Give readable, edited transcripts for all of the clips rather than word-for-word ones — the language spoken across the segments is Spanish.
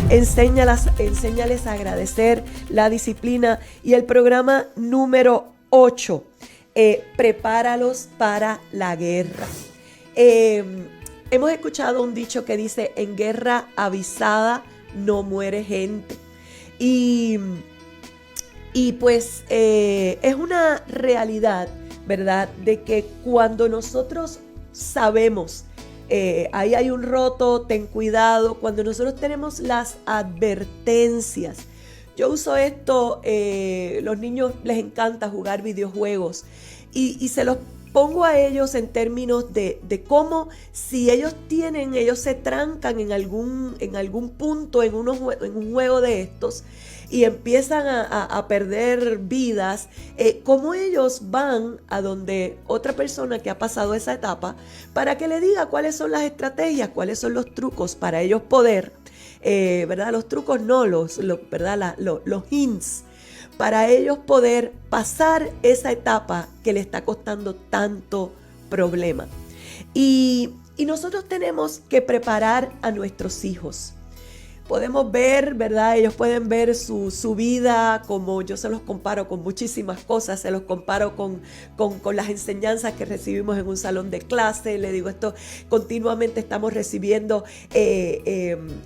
Enséñales a agradecer la disciplina. Y el programa número 8, prepáralos para la guerra. Hemos escuchado un dicho que dice: en guerra avisada no muere gente. Y pues es una realidad, ¿verdad? De que cuando nosotros sabemos, ahí hay un roto, ten cuidado, cuando nosotros tenemos las advertencias. Yo uso esto, los niños les encanta jugar videojuegos y se los pongo a ellos en términos de cómo si ellos se trancan en algún punto en un juego de estos y empiezan a perder vidas, cómo ellos van a donde otra persona que ha pasado esa etapa para que le diga cuáles son las estrategias, cuáles son los trucos para ellos poder, ¿verdad? Los trucos no, ¿verdad? Los hints, para ellos poder pasar esa etapa que le está costando tanto problema. Y nosotros tenemos que preparar a nuestros hijos. Podemos ver, ¿verdad? Ellos pueden ver su vida, como yo se los comparo con muchísimas cosas, se los comparo con las enseñanzas que recibimos en un salón de clase. Le digo esto, continuamente estamos recibiendo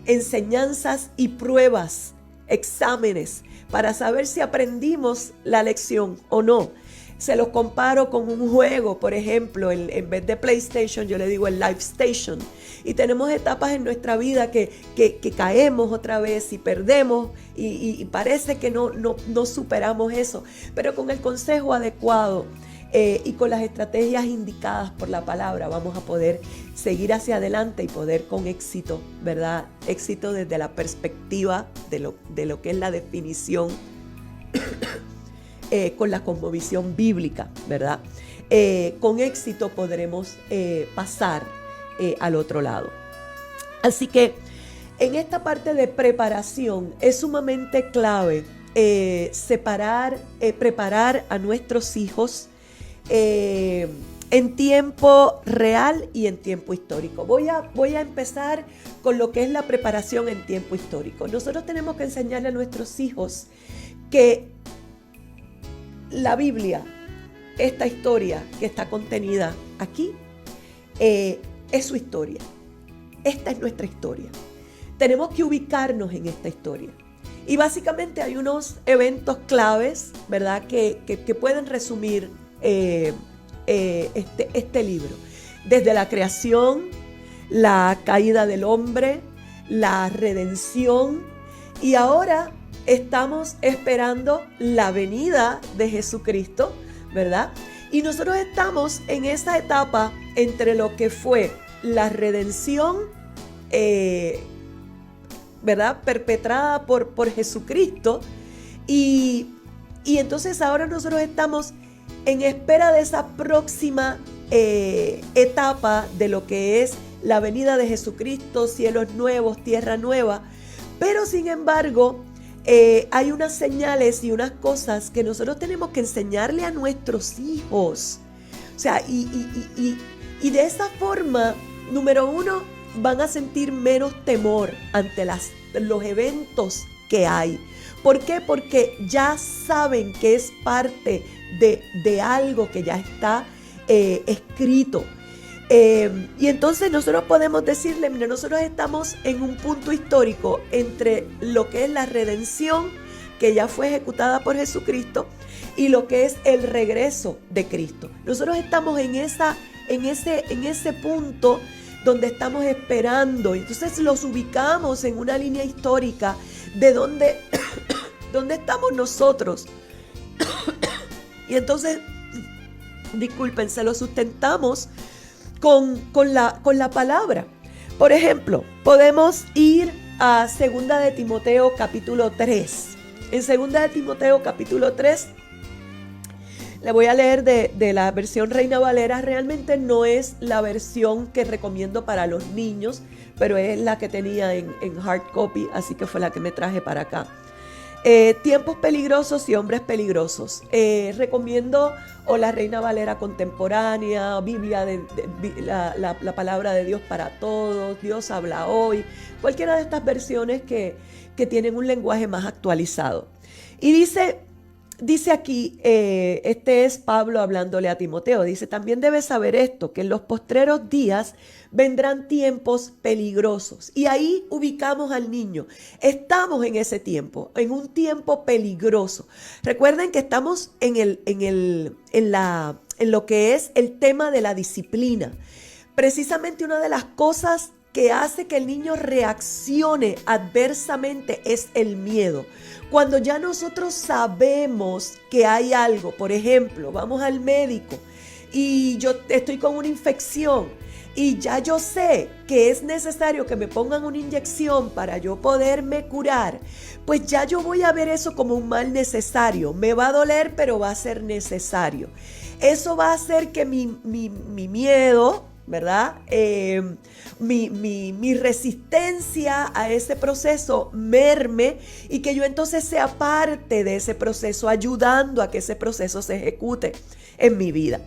enseñanzas y pruebas, exámenes, para saber si aprendimos la lección o no. Se los comparo con un juego, por ejemplo, en vez de PlayStation, yo le digo el Life Station. Y tenemos etapas en nuestra vida que caemos otra vez y perdemos y parece que no superamos eso. Pero con el consejo adecuado y con las estrategias indicadas por la palabra, vamos a poder seguir hacia adelante y poder con éxito, ¿verdad? Éxito desde la perspectiva de lo que es la definición con la cosmovisión bíblica, ¿verdad? Con éxito podremos pasar al otro lado. Así que en esta parte de preparación es sumamente clave preparar a nuestros hijos en tiempo real y en tiempo histórico. Voy a empezar con lo que es la preparación en tiempo histórico. Nosotros tenemos que enseñarle a nuestros hijos que la Biblia, esta historia que está contenida aquí, es su historia. Esta es nuestra historia. Tenemos que ubicarnos en esta historia. Y básicamente hay unos eventos claves, ¿verdad?, que pueden resumir este libro. Desde la creación, la caída del hombre, la redención, y ahora estamos esperando la venida de Jesucristo, ¿verdad? Y nosotros estamos en esa etapa entre lo que fue la redención, ¿verdad?, perpetrada por Jesucristo, y entonces ahora nosotros estamos en espera de esa próxima etapa de lo que es la venida de Jesucristo, cielos nuevos, tierra nueva. Pero sin embargo, hay unas señales y unas cosas que nosotros tenemos que enseñarle a nuestros hijos. O sea, y de esa forma, número uno, van a sentir menos temor ante los eventos que hay. ¿Por qué? Porque ya saben que es parte de algo que ya está escrito. Y entonces nosotros podemos decirle, mira, nosotros estamos en un punto histórico entre lo que es la redención, que ya fue ejecutada por Jesucristo, y lo que es el regreso de Cristo. Nosotros estamos en ese punto donde estamos esperando. Entonces los ubicamos en una línea histórica de donde estamos nosotros. Y entonces, disculpen, se lo sustentamos con la palabra. Por ejemplo, podemos ir a 2 de Timoteo capítulo 3. En 2 de Timoteo capítulo 3, le voy a leer de la versión Reina Valera. Realmente no es la versión que recomiendo para los niños, pero es la que tenía en hard copy, así que fue la que me traje para acá. Tiempos peligrosos y hombres peligrosos. Recomiendo o la Reina Valera contemporánea, Biblia, la palabra de Dios para todos, Dios habla hoy, cualquiera de estas versiones que tienen un lenguaje más actualizado. Y dice aquí, este es Pablo hablándole a Timoteo, dice, también debes saber esto, que en los postreros días vendrán tiempos peligrosos. Y ahí ubicamos al niño. Estamos en ese tiempo, en un tiempo peligroso. Recuerden que estamos en lo que es el tema de la disciplina. Precisamente una de las cosas que hace que el niño reaccione adversamente es el miedo. Cuando ya nosotros sabemos que hay algo, por ejemplo, vamos al médico y yo estoy con una infección y ya yo sé que es necesario que me pongan una inyección para yo poderme curar, pues ya yo voy a ver eso como un mal necesario. Me va a doler, pero va a ser necesario. Eso va a hacer que mi miedo, ¿verdad? Mi resistencia a ese proceso merme y que yo entonces sea parte de ese proceso, ayudando a que ese proceso se ejecute en mi vida.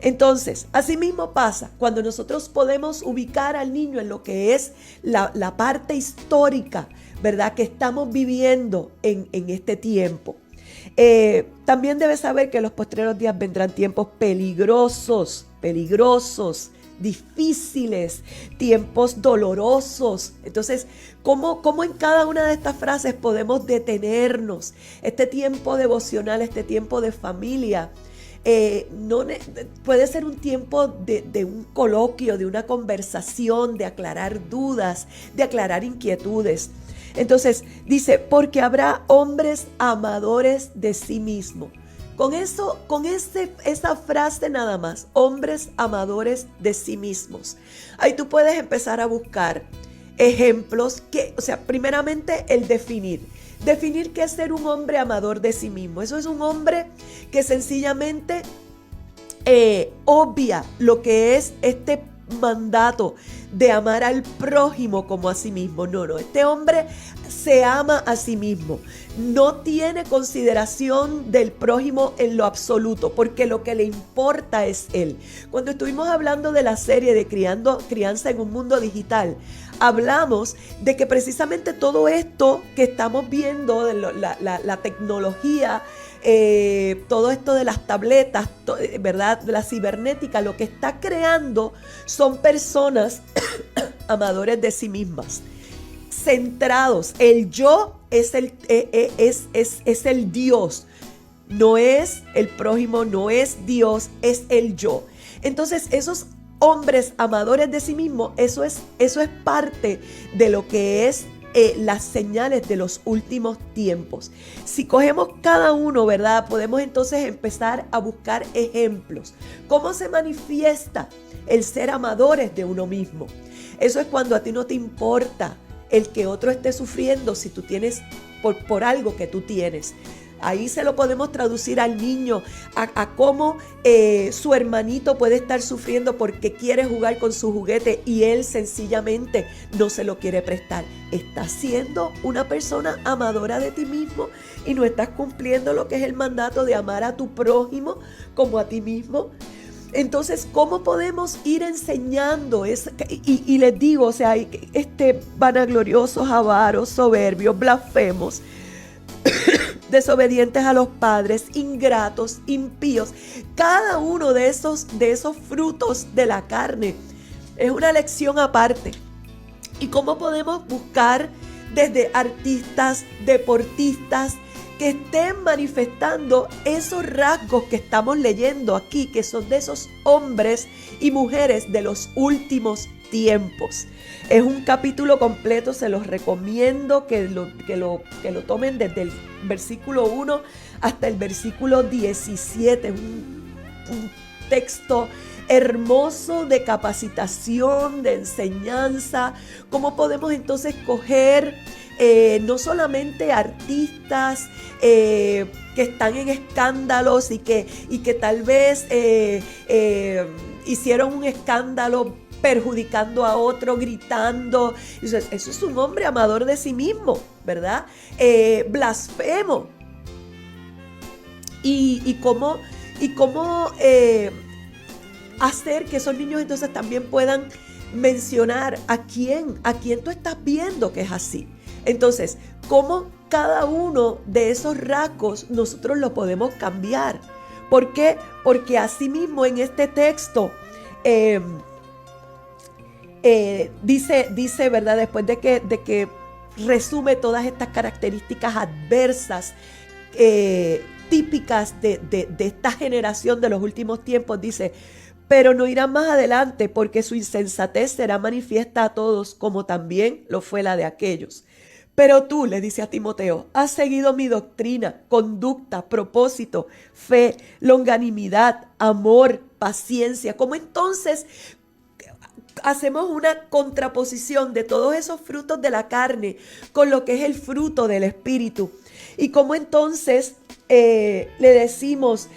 Entonces, así mismo pasa cuando nosotros podemos ubicar al niño en lo que es la parte histórica, ¿verdad? Que estamos viviendo en este tiempo. También debes saber que en los postreros días vendrán tiempos peligrosos, difíciles, tiempos dolorosos. Entonces, ¿cómo en cada una de estas frases podemos detenernos? Este tiempo devocional, este tiempo de familia, puede ser un tiempo de un coloquio, de una conversación, de aclarar dudas, de aclarar inquietudes. Entonces dice, porque habrá hombres amadores de sí mismos. Con esa frase nada más, hombres amadores de sí mismos. Ahí tú puedes empezar a buscar ejemplos primeramente el definir qué es ser un hombre amador de sí mismo. Eso es un hombre que sencillamente obvia lo que es este mandato de amar al prójimo como a sí mismo. No, este hombre se ama a sí mismo, no tiene consideración del prójimo en lo absoluto, porque lo que le importa es él. Cuando estuvimos hablando de la serie de Crianza en un Mundo Digital, hablamos de que precisamente todo esto que estamos viendo, de la tecnología, todo esto de las tabletas, ¿verdad? De la cibernética, lo que está creando son personas amadores de sí mismas, centrados. El yo es el Dios, no es el prójimo, no es Dios, es el yo. Entonces esos hombres amadores de sí mismos, eso es parte de lo que es las señales de los últimos tiempos. Si cogemos cada uno, ¿verdad? Podemos entonces empezar a buscar ejemplos. ¿Cómo se manifiesta el ser amadores de uno mismo? Eso es cuando a ti no te importa el que otro esté sufriendo si tú tienes por algo que tú tienes. Ahí se lo podemos traducir al niño a cómo su hermanito puede estar sufriendo porque quiere jugar con su juguete y él sencillamente no se lo quiere prestar. Estás siendo una persona amadora de ti mismo y no estás cumpliendo lo que es el mandato de amar a tu prójimo como a ti mismo. Entonces, ¿cómo podemos ir enseñando? Y les digo, vanagloriosos, avaros, soberbios, blasfemos, desobedientes a los padres, ingratos, impíos. Cada uno de esos frutos de la carne es una lección aparte. ¿Y cómo podemos buscar desde artistas, deportistas, que estén manifestando esos rasgos que estamos leyendo aquí, que son de esos hombres y mujeres de los últimos tiempos? Es un capítulo completo, se los recomiendo que lo tomen desde el versículo 1 hasta el versículo 17. Es un texto hermoso de capacitación, de enseñanza. ¿Cómo podemos entonces coger no solamente artistas que están en escándalos y que tal vez hicieron un escándalo perjudicando a otro, gritando? Eso es un hombre amador de sí mismo, ¿verdad? Blasfemo. Y cómo hacer que esos niños entonces también puedan mencionar a quién tú estás viendo que es así. Entonces, cómo cada uno de esos rasgos nosotros lo podemos cambiar. ¿Por qué? Porque asimismo en este texto dice, ¿verdad? Después de que resume todas estas características adversas típicas de esta generación de los últimos tiempos, dice: pero no irá más adelante, porque su insensatez será manifiesta a todos, como también lo fue la de aquellos. Pero tú, le dice a Timoteo, has seguido mi doctrina, conducta, propósito, fe, longanimidad, amor, paciencia. ¿Cómo entonces hacemos una contraposición de todos esos frutos de la carne con lo que es el fruto del Espíritu? Y cómo entonces le decimos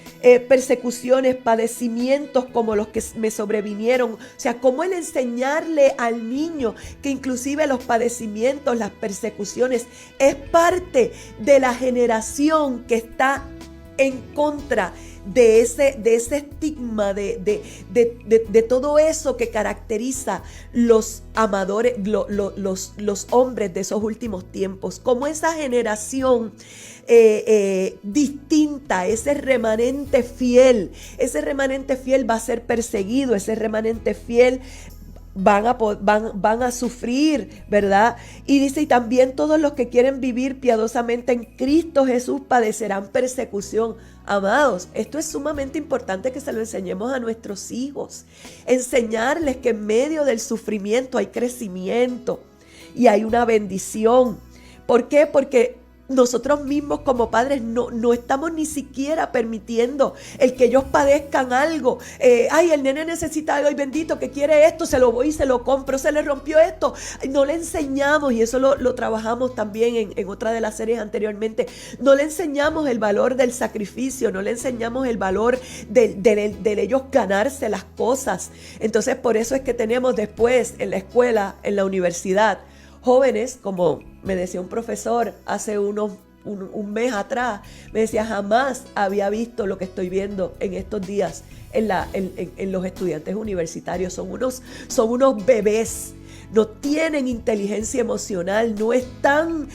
persecuciones, padecimientos como los que me sobrevinieron. O sea, cómo el enseñarle al niño que inclusive los padecimientos, las persecuciones es parte de la generación que está en contra de ese estigma, de todo eso que caracteriza los amadores, los hombres de esos últimos tiempos. Como esa generación distinta, ese remanente fiel va a ser perseguido, ese remanente fiel van a sufrir, ¿verdad? Y dice: y también todos los que quieren vivir piadosamente en Cristo Jesús padecerán persecución. Amados, esto es sumamente importante que se lo enseñemos a nuestros hijos. Enseñarles que en medio del sufrimiento hay crecimiento y hay una bendición. ¿Por qué? Porque nosotros mismos como padres no estamos ni siquiera permitiendo el que ellos padezcan algo. Ay, el nene necesita algo, y bendito que quiere esto, se lo voy y se lo compro, se le rompió esto. No le enseñamos, y eso lo trabajamos también en otra de las series anteriormente, no le enseñamos el valor del sacrificio, no le enseñamos el valor de ellos ganarse las cosas. Entonces por eso es que tenemos después en la escuela, en la universidad, jóvenes, como me decía un profesor hace un mes atrás, me decía: jamás había visto lo que estoy viendo en estos días en los estudiantes universitarios. Son unos bebés. No tienen inteligencia emocional, no están,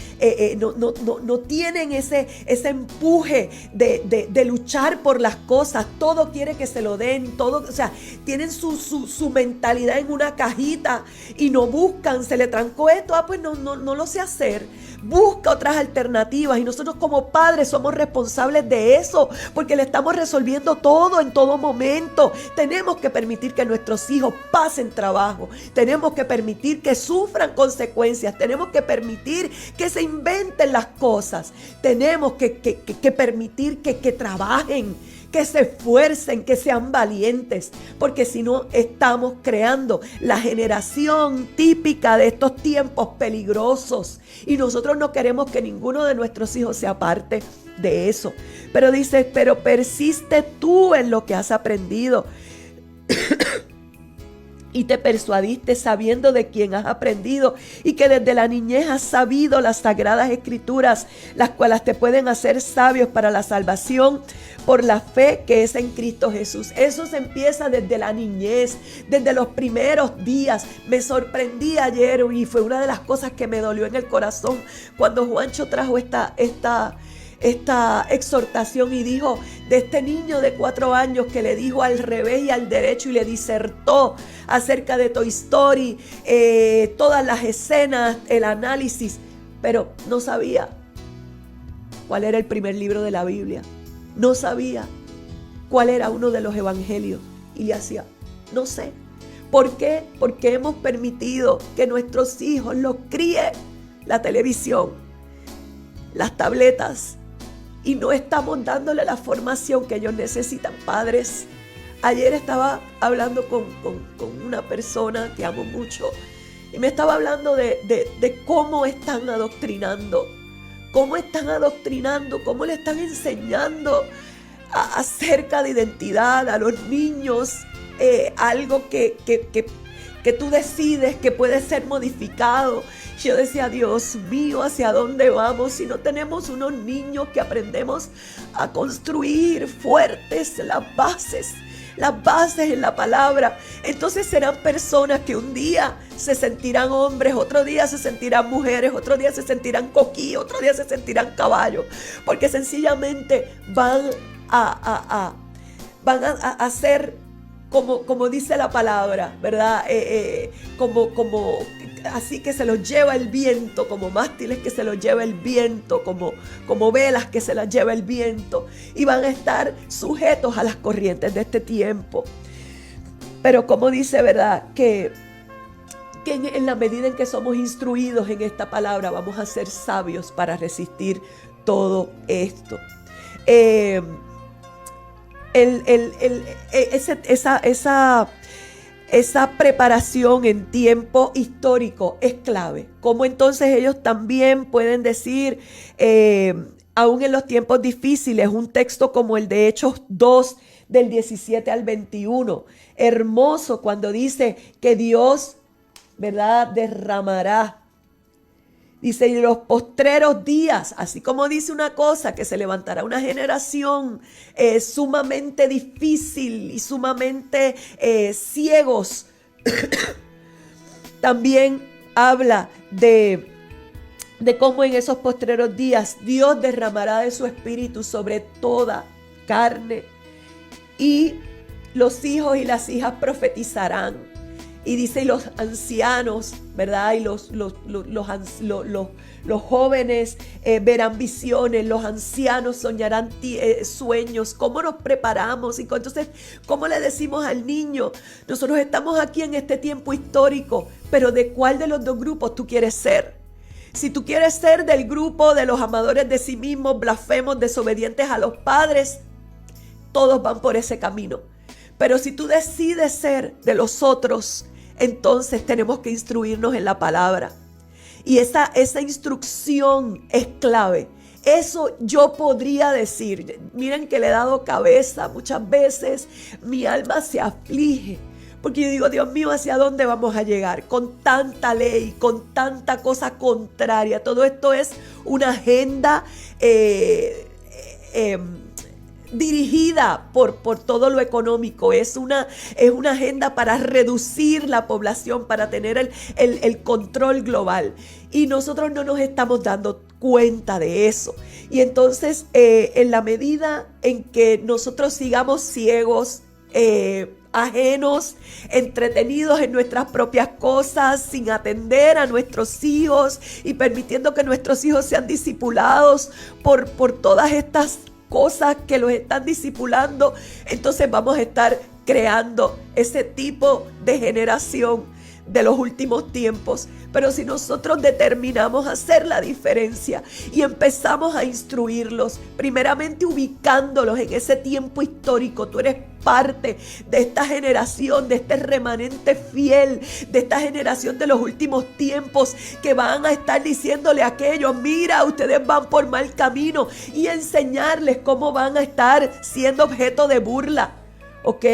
no tienen ese empuje de luchar por las cosas. Todo quiere que se lo den, todo, o sea, tienen su mentalidad en una cajita y no buscan. Se le trancó esto, pues no lo sé hacer. Busca otras alternativas, y nosotros como padres somos responsables de eso, porque le estamos resolviendo todo en todo momento. Tenemos que permitir que nuestros hijos pasen trabajo, tenemos que permitir que sufran consecuencias, tenemos que permitir que se inventen las cosas, tenemos que permitir que trabajen, que se esfuercen, que sean valientes, porque si no estamos creando la generación típica de estos tiempos peligrosos, y nosotros no queremos que ninguno de nuestros hijos sea parte de eso. Pero dice: pero persiste tú en lo que has aprendido y te persuadiste, sabiendo de quién has aprendido, y que desde la niñez has sabido las sagradas escrituras, las cuales te pueden hacer sabios para la salvación por la fe que es en Cristo Jesús. Eso se empieza desde la niñez, desde los primeros días. Me sorprendí ayer, y fue una de las cosas que me dolió en el corazón cuando Juancho trajo esta exhortación y dijo de este niño de 4 años que le dijo al revés y al derecho y le disertó acerca de Toy Story, todas las escenas, el análisis, pero no sabía cuál era el primer libro de la Biblia, no sabía cuál era uno de los evangelios, y le hacía: no sé. ¿Por qué? Porque hemos permitido que nuestros hijos los críe la televisión, las tabletas, y no estamos dándole la formación que ellos necesitan. Padres, ayer estaba hablando con una persona que amo mucho, y me estaba hablando de cómo están adoctrinando, cómo le están enseñando acerca de identidad a los niños, algo que que tú decides que puede ser modificado. Yo decía, Dios mío, ¿hacia dónde vamos si no tenemos unos niños que aprendemos a construir fuertes las bases en la palabra? Entonces serán personas que un día se sentirán hombres, otro día se sentirán mujeres, otro día se sentirán coquí, otro día se sentirán caballos, porque sencillamente van a ser como dice la palabra, ¿verdad? Como así que se los lleva el viento, como mástiles que se los lleva el viento, como velas que se las lleva el viento, y van a estar sujetos a las corrientes de este tiempo. Pero como dice, ¿verdad? Que en la medida en que somos instruidos en esta palabra, vamos a ser sabios para resistir todo esto. Esa preparación en tiempo histórico es clave. Como entonces ellos también pueden decir, aún en los tiempos difíciles, un texto como el de Hechos 2, del 17 al 21, hermoso cuando dice que Dios, ¿verdad?, derramará. Dice, en los postreros días, así como dice una cosa, que se levantará una generación sumamente difícil y sumamente ciegos. También habla de cómo en esos postreros días Dios derramará de su espíritu sobre toda carne. Y los hijos y las hijas profetizarán. Y dice, y los ancianos, ¿verdad? Y los jóvenes verán visiones, los ancianos soñarán sueños. ¿Cómo nos preparamos? Y entonces, ¿cómo le decimos al niño? Nosotros estamos aquí en este tiempo histórico, pero ¿de cuál de los dos grupos tú quieres ser? Si tú quieres ser del grupo de los amadores de sí mismos, blasfemos, desobedientes a los padres, todos van por ese camino. Pero si tú decides ser de los otros, entonces tenemos que instruirnos en la palabra. Y esa instrucción es clave. Eso yo podría decir. Miren que le he dado cabeza muchas veces. Mi alma se aflige. Porque yo digo, Dios mío, ¿hacia dónde vamos a llegar? Con tanta ley, con tanta cosa contraria. Todo esto es una agenda dirigida por todo lo económico. Es una agenda para reducir la población, para tener el control global, y nosotros no nos estamos dando cuenta de eso. Y entonces en la medida en que nosotros sigamos ciegos, ajenos, entretenidos en nuestras propias cosas, sin atender a nuestros hijos y permitiendo que nuestros hijos sean discipulados por todas estas cosas que los están discipulando, entonces vamos a estar creando ese tipo de generación de los últimos tiempos. Pero si nosotros determinamos hacer la diferencia y empezamos a instruirlos, primeramente ubicándolos en ese tiempo histórico, tú eres parte de esta generación, de este remanente fiel, de esta generación de los últimos tiempos, que van a estar diciéndole a aquellos, mira, ustedes van por mal camino, y enseñarles cómo van a estar siendo objeto de burla, ¿ok?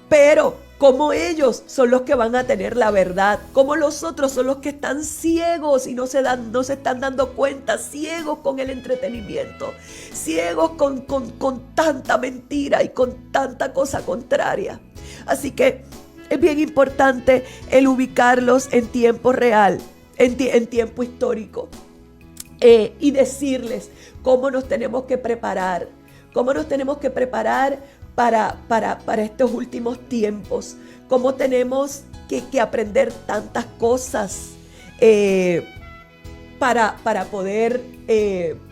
Pero como ellos son los que van a tener la verdad, como los otros son los que están ciegos y no se están dando cuenta, ciegos con el entretenimiento, ciegos con tanta mentira y con tanta cosa contraria. Así que es bien importante el ubicarlos en tiempo real, en tiempo histórico, y decirles cómo nos tenemos que preparar, para estos últimos tiempos, cómo tenemos que aprender tantas cosas para poder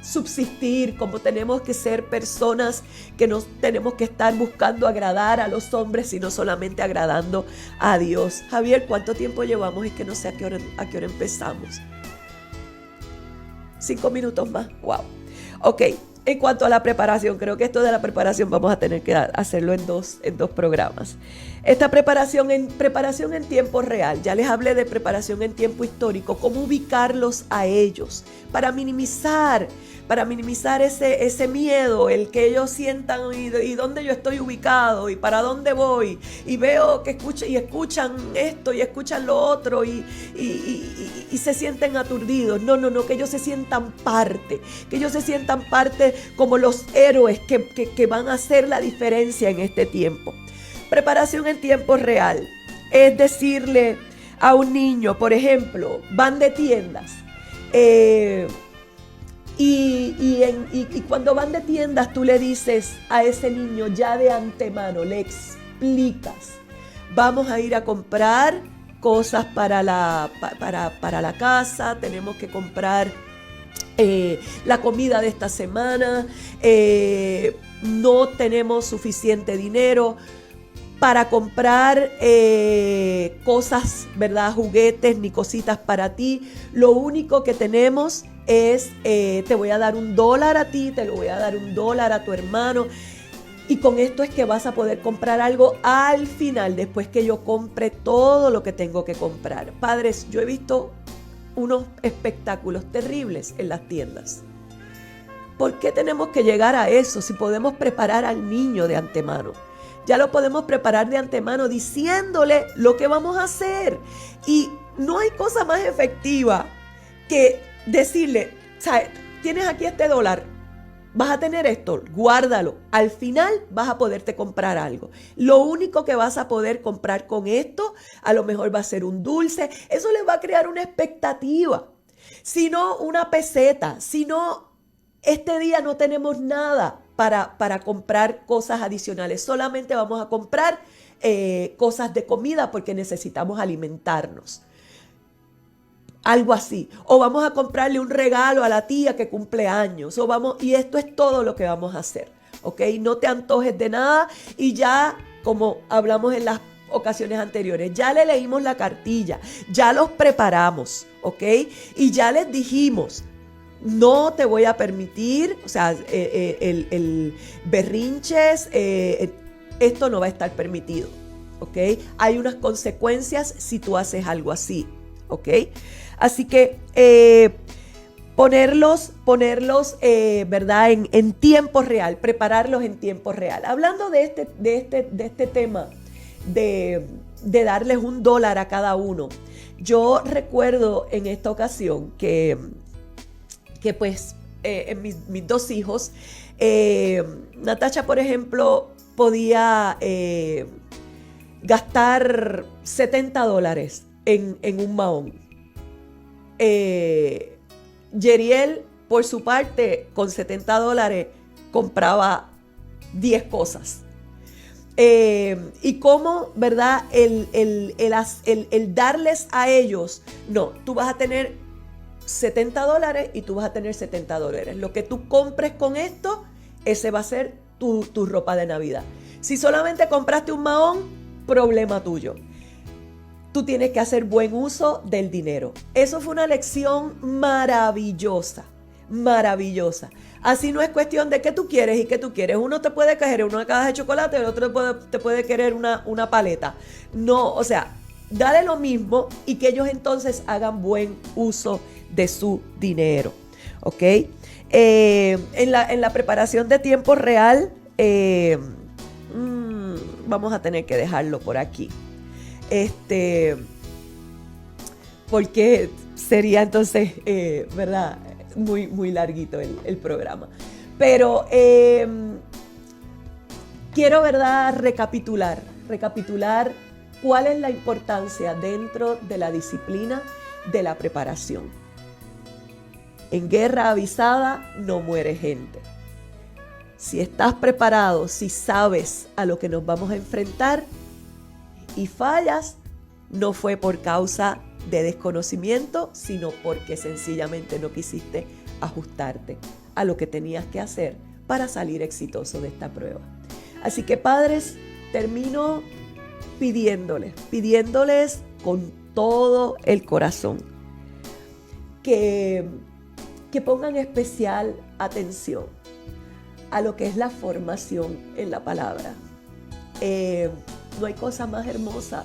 subsistir, cómo tenemos que ser personas que no tenemos que estar buscando agradar a los hombres, sino solamente agradando a Dios. Javier, ¿cuánto tiempo llevamos? Es que no sé a qué hora empezamos. 5 minutos más. Wow. Ok. En cuanto a la preparación, creo que esto de la preparación vamos a tener que hacerlo en dos programas. Esta preparación en tiempo real, ya les hablé de preparación en tiempo histórico, cómo ubicarlos a ellos para minimizar para minimizar ese miedo, el que ellos sientan y dónde yo estoy ubicado y para dónde voy, y veo que escuchan esto y escuchan lo otro y se sienten aturdidos. No, que ellos se sientan parte, como los héroes que van a hacer la diferencia en este tiempo. Preparación en tiempo real es decirle a un niño, por ejemplo, van de tiendas, y cuando van de tiendas tú le dices a ese niño ya de antemano, le explicas, vamos a ir a comprar cosas para la casa, tenemos que comprar la comida de esta semana, no tenemos suficiente dinero para comprar cosas, ¿verdad? Juguetes ni cositas para ti. Lo único que tenemos es, te voy a dar $1 a ti, te lo voy a dar $1 a tu hermano. Y con esto es que vas a poder comprar algo al final, después que yo compre todo lo que tengo que comprar. Padres, yo he visto unos espectáculos terribles en las tiendas. ¿Por qué tenemos que llegar a eso si podemos preparar al niño de antemano? Ya lo podemos preparar de antemano diciéndole lo que vamos a hacer. Y no hay cosa más efectiva que decirle, ¿sabes? Tienes aquí este $1, vas a tener esto, guárdalo. Al final vas a poderte comprar algo. Lo único que vas a poder comprar con esto, a lo mejor va a ser un dulce. Eso les va a crear una expectativa. Si no, una peseta. Si no, este día no tenemos nada para comprar cosas adicionales. Solamente vamos a comprar cosas de comida porque necesitamos alimentarnos. Algo así. O vamos a comprarle un regalo a la tía que cumple años. Y esto es todo lo que vamos a hacer. ¿Ok? No te antojes de nada. Y ya, como hablamos en las ocasiones anteriores, ya le leímos la cartilla. Ya los preparamos. ¿Ok? Y ya les dijimos, no te voy a permitir, o sea, el berrinches, esto no va a estar permitido, ¿ok? Hay unas consecuencias si tú haces algo así, ¿ok? Así que ponerlos, ¿verdad? En tiempo real, prepararlos en tiempo real. Hablando de este tema de darles $1 a cada uno, yo recuerdo en esta ocasión que pues en mis dos hijos, Natasha, por ejemplo, podía gastar $70 en un mahón. Yeriel, por su parte, con $70 compraba 10 cosas. Y cómo, ¿verdad? El darles a ellos, no, tú vas a tener $70 y tú vas a tener $70. Lo que tú compres con esto, ese va a ser tu ropa de Navidad. Si solamente compraste un mahón, problema tuyo. Tú tienes que hacer buen uso del dinero. Eso fue una lección maravillosa, maravillosa. Así no es cuestión de qué tú quieres y qué tú quieres. Uno te puede querer una caja de chocolate, el otro te puede querer una paleta. No, o sea, dale lo mismo y que ellos entonces hagan buen uso de su dinero, ¿ok? En la preparación de tiempo real, vamos a tener que dejarlo por aquí, porque sería entonces, ¿verdad? Muy, muy larguito el programa. Pero quiero, ¿verdad? Recapitular cuál es la importancia dentro de la disciplina de la preparación. En guerra avisada no muere gente. Si estás preparado, si sabes a lo que nos vamos a enfrentar y fallas, no fue por causa de desconocimiento, sino porque sencillamente no quisiste ajustarte a lo que tenías que hacer para salir exitoso de esta prueba. Así que, padres, termino pidiéndoles con todo el corazón que pongan especial atención a lo que es la formación en la palabra. No hay cosa más hermosa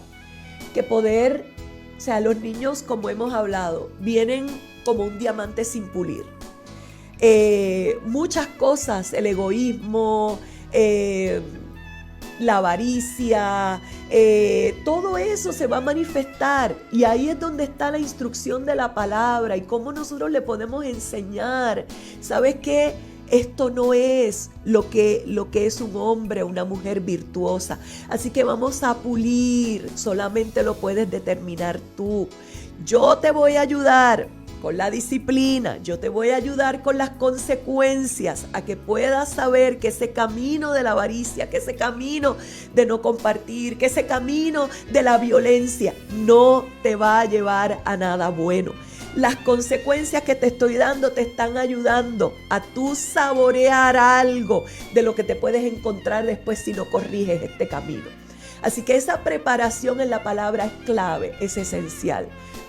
que poder, o sea, los niños, como hemos hablado, vienen como un diamante sin pulir. muchas cosas, el egoísmo, la avaricia, todo eso se va a manifestar, y ahí es donde está la instrucción de la palabra y cómo nosotros le podemos enseñar. ¿Sabes qué? Esto no es lo que es un hombre o una mujer virtuosa. Así que vamos a pulir, solamente lo puedes determinar tú. Yo te voy a ayudar con la disciplina, yo te voy a ayudar con las consecuencias, a que puedas saber que ese camino de la avaricia, que ese camino de no compartir, que ese camino de la violencia no te va a llevar a nada bueno. Las consecuencias que te estoy dando te están ayudando a tú saborear algo de lo que te puedes encontrar después si no corriges este camino. Así que esa preparación en la palabra es clave, es esencial.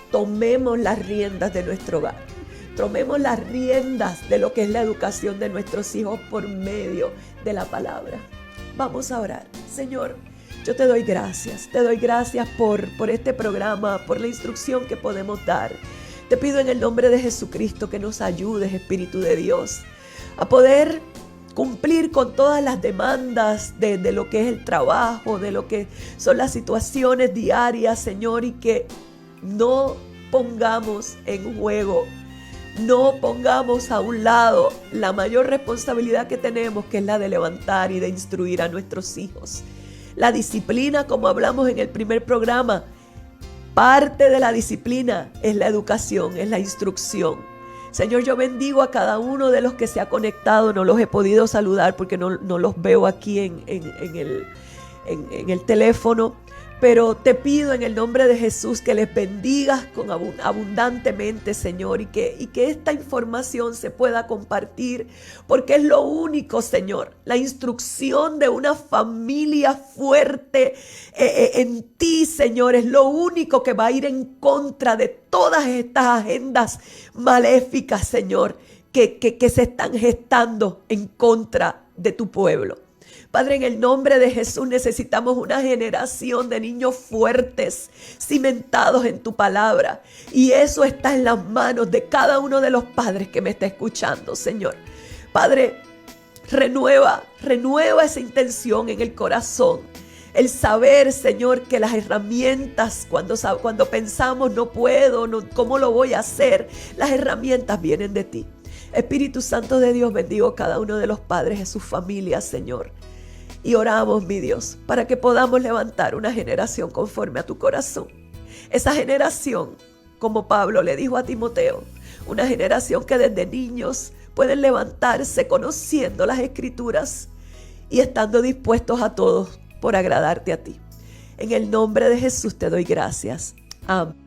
Tomemos las riendas de nuestro hogar. Tomemos las riendas de lo que es la educación de nuestros hijos por medio de la palabra. Vamos a orar. Señor, yo te doy gracias. Te doy gracias por este programa, por la instrucción que podemos dar. Te pido en el nombre de Jesucristo que nos ayudes, Espíritu de Dios, a poder cumplir con todas las demandas de lo que es el trabajo, de lo que son las situaciones diarias, Señor, y que no pongamos en juego, no pongamos a un lado la mayor responsabilidad que tenemos, que es la de levantar y de instruir a nuestros hijos. La disciplina, como hablamos en el primer programa, parte de la disciplina es la educación, es la instrucción. Señor, yo bendigo a cada uno de los que se ha conectado. No los he podido saludar porque no los veo aquí en el teléfono. Pero te pido en el nombre de Jesús que les bendigas abundantemente, Señor, y que esta información se pueda compartir, porque es lo único, Señor, la instrucción de una familia fuerte en ti, Señor, es lo único que va a ir en contra de todas estas agendas maléficas, Señor, que se están gestando en contra de tu pueblo. Padre, en el nombre de Jesús necesitamos una generación de niños fuertes, cimentados en tu palabra. Y eso está en las manos de cada uno de los padres que me está escuchando, Señor. Padre, renueva esa intención en el corazón. El saber, Señor, que las herramientas, cuando pensamos no puedo, ¿cómo lo voy a hacer? Las herramientas vienen de ti. Espíritu Santo de Dios, bendigo cada uno de los padres y sus familias, Señor. Y oramos, mi Dios, para que podamos levantar una generación conforme a tu corazón. Esa generación, como Pablo le dijo a Timoteo, una generación que desde niños pueden levantarse conociendo las Escrituras y estando dispuestos a todos por agradarte a ti. En el nombre de Jesús te doy gracias. Amén.